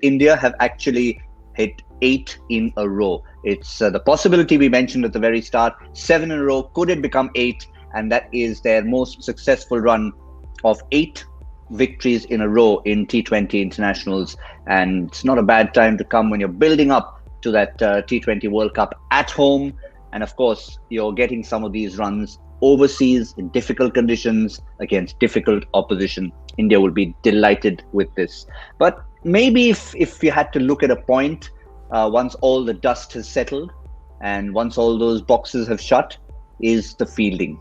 India have actually hit 8 in a row. It's the possibility we mentioned at the very start, 7 in a row. Could it become 8? And that is their most successful run of 8 victories in a row in T20 internationals. And it's not a bad time to come when you're building up to that T20 World Cup at home. And of course, you're getting some of these runs overseas in difficult conditions against difficult opposition. India will be delighted with this. But maybe if you had to look at a point, once all the dust has settled and once all those boxes have shut, is the fielding.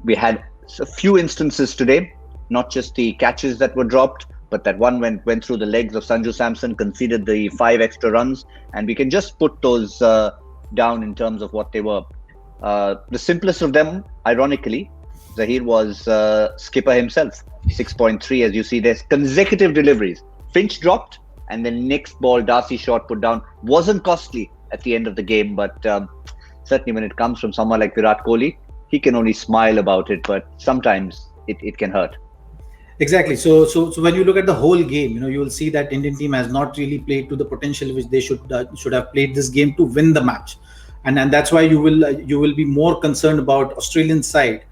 We had a few instances today, not just the catches that were dropped, but that one went through the legs of Sanju Samson, conceded the 5 extra runs, and we can just put those down in terms of what they were. The simplest of them, ironically, Zaheer, was skipper himself. 6.3, as you see, there's consecutive deliveries. Finch dropped, and then next ball, Darcy shot put down. Wasn't costly at the end of the game, but certainly when it comes from someone like Virat Kohli, he can only smile about it, but sometimes it can hurt. Exactly. So when you look at the whole game, you will see that Indian team has not really played to the potential which they should have played this game to win the match, and that's why you will be more concerned about Australian side,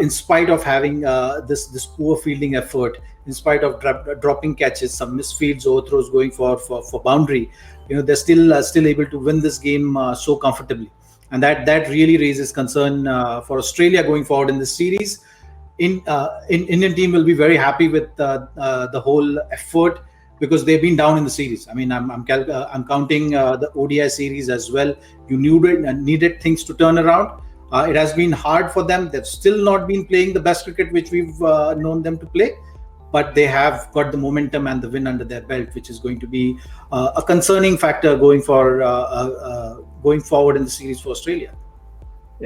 in spite of having this poor fielding effort, in spite of dropping catches, some misfields, overthrows going for boundary. They're still able to win this game so comfortably, and that really raises concern for Australia going forward in this series. Indian team will be very happy with the whole effort because they've been down in the series. I mean, I'm counting the ODI series as well. You needed things to turn around. It has been hard for them. They've still not been playing the best cricket which we've known them to play, but they have got the momentum and the win under their belt, which is going to be a concerning factor going forward in the series for Australia.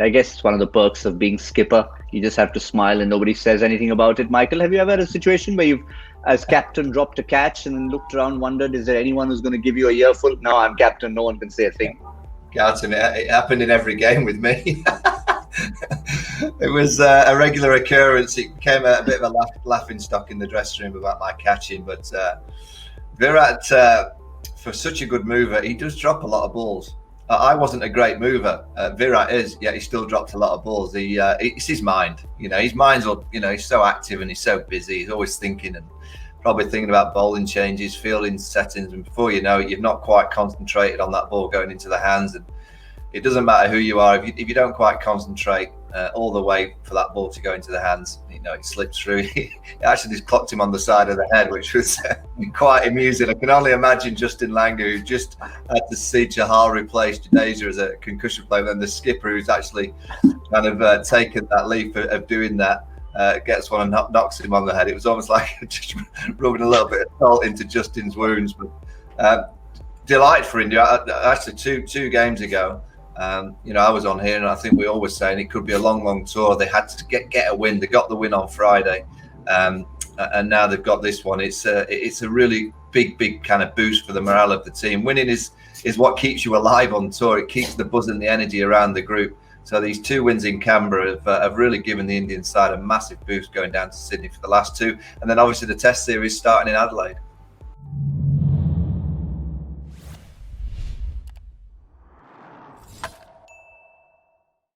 I guess it's one of the perks of being skipper. You just have to smile and nobody says anything about it. Michael, have you ever had a situation where you've, as captain, dropped a catch and then looked around, wondered, is there anyone who's going to give you a earful? No, I'm captain. No one can say a thing. Captain, it happened in every game with me. It was a regular occurrence. It became a bit of a laughing stock in the dressing room about my catching. But Virat, for such a good mover, he does drop a lot of balls. I wasn't a great mover. Virat is, yet he still dropped a lot of balls. It's his mind. His mind's all, he's so active and he's so busy. He's always thinking and probably thinking about bowling changes, fielding settings, and before you know it, you've not quite concentrated on that ball going into the hands. And it doesn't matter who you are, if you don't quite concentrate all the way for that ball to go into the hands, it slips through. It actually just clocked him on the side of the head, which was quite amusing. I can only imagine Justin Langer, who just had to see Chahal replace Jadeja as a concussion player, and the skipper who's actually kind of taken that leap of doing that, gets one and knocks him on the head. It was almost like just rubbing a little bit of salt into Justin's wounds. But delight for India. Actually, two games ago, I was on here and I think we always saying it could be a long tour. They had to get a win. They got the win on Friday, and now they've got this one. It's a really big kind of boost for the morale of the team. Winning is what keeps you alive on tour. It keeps the buzz and the energy around the group. So these 2 wins in Canberra have really given the Indian side a massive boost going down to Sydney for the last 2, and then obviously the Test series starting in Adelaide.